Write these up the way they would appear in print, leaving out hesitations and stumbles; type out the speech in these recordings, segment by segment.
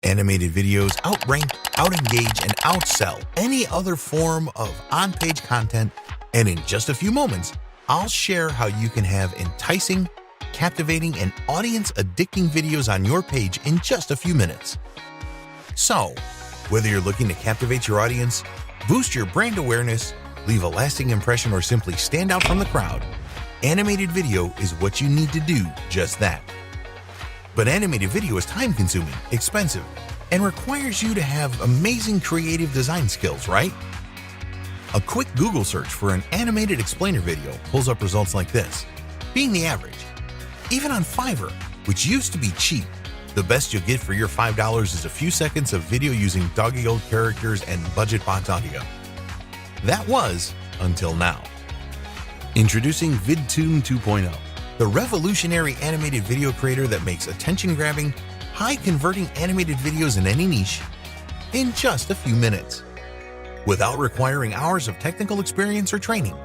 Animated videos outrank, outengage, and outsell any other form of on-page content, and in just a few moments, I'll share how you can have enticing, captivating, and audience-addicting videos on your page in just a few minutes. So, whether you're looking to captivate your audience, boost your brand awareness, leave a lasting impression, or simply stand out from the crowd, animated video is what you need to do just that. But animated video is time-consuming, expensive, and requires you to have amazing creative design skills, right? A quick Google search for an animated explainer video pulls up results like this, being the average. Even on Fiverr, which used to be cheap, the best you'll get for your $5 is a few seconds of video using doggy-old characters and budget box audio. That was until now. Introducing VidToon 2.0, the revolutionary animated video creator that makes attention-grabbing, high-converting animated videos in any niche in just a few minutes, without requiring hours of technical experience or training,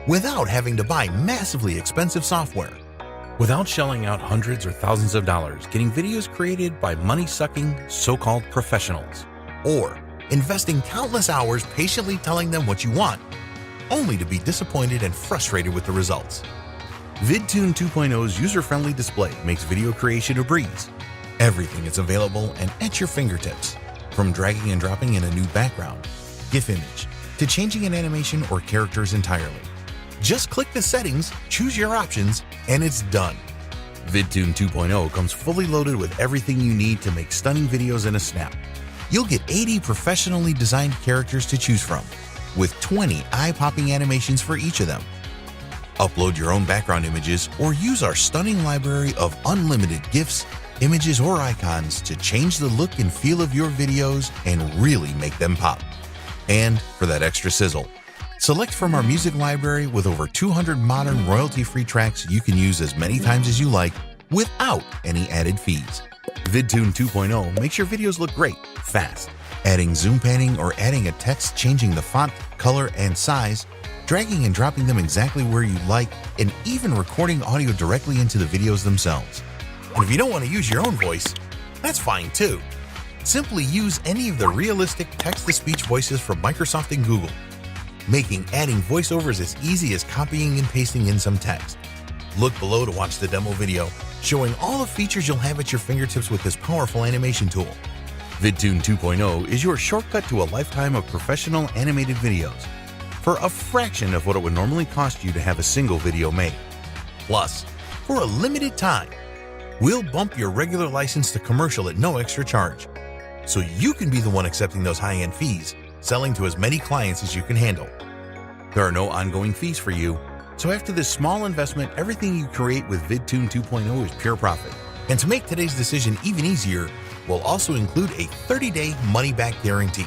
without having to buy massively expensive software, without shelling out hundreds or thousands of dollars getting videos created by money-sucking so-called professionals, or investing countless hours patiently telling them what you want, only to be disappointed and frustrated with the results. VidToon 2.0's user-friendly display makes video creation a breeze. Everything is available and at your fingertips, from dragging and dropping in a new background, GIF image, to changing an animation or characters entirely. Just click the settings, choose your options, and it's done. VidToon 2.0 comes fully loaded with everything you need to make stunning videos in a snap. You'll get 80 professionally designed characters to choose from, with 20 eye-popping animations for each of them. Upload your own background images or use our stunning library of unlimited GIFs, images, or icons to change the look and feel of your videos and really make them pop. And for that extra sizzle, select from our music library with over 200 modern royalty-free tracks you can use as many times as you like without any added fees. VidToon 2.0 makes your videos look great, fast. Adding zoom panning or adding a text changing the font, color, and size, dragging and dropping them exactly where you like, and even recording audio directly into the videos themselves. And if you don't want to use your own voice, that's fine too. Simply use any of the realistic text-to-speech voices from Microsoft and Google, making adding voiceovers as easy as copying and pasting in some text. Look below to watch the demo video, showing all the features you'll have at your fingertips with this powerful animation tool. VidToon 2.0 is your shortcut to a lifetime of professional animated videos for a fraction of what it would normally cost you to have a single video made. Plus, for a limited time, we'll bump your regular license to commercial at no extra charge, so you can be the one accepting those high-end fees, selling to as many clients as you can handle. There are no ongoing fees for you, so after this small investment, everything you create with VidToon 2.0 is pure profit. And to make today's decision even easier, we'll also include a 30-day money-back guarantee.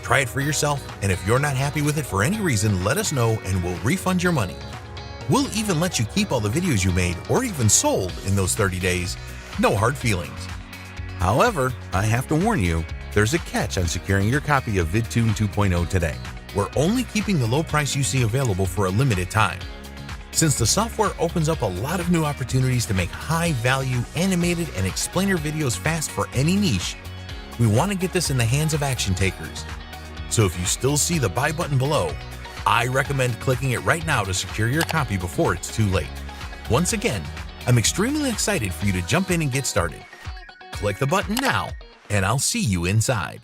Try it for yourself, and if you're not happy with it for any reason, let us know and we'll refund your money. We'll even let you keep all the videos you made or even sold in those 30 days. No hard feelings. However, I have to warn you, there's a catch on securing your copy of VidToon 2.0 today. We're only keeping the low price you see available for a limited time. Since the software opens up a lot of new opportunities to make high-value animated and explainer videos fast for any niche, we want to get this in the hands of action takers. So if you still see the buy button below, I recommend clicking it right now to secure your copy before it's too late. Once again, I'm extremely excited for you to jump in and get started. Click the button now, and I'll see you inside.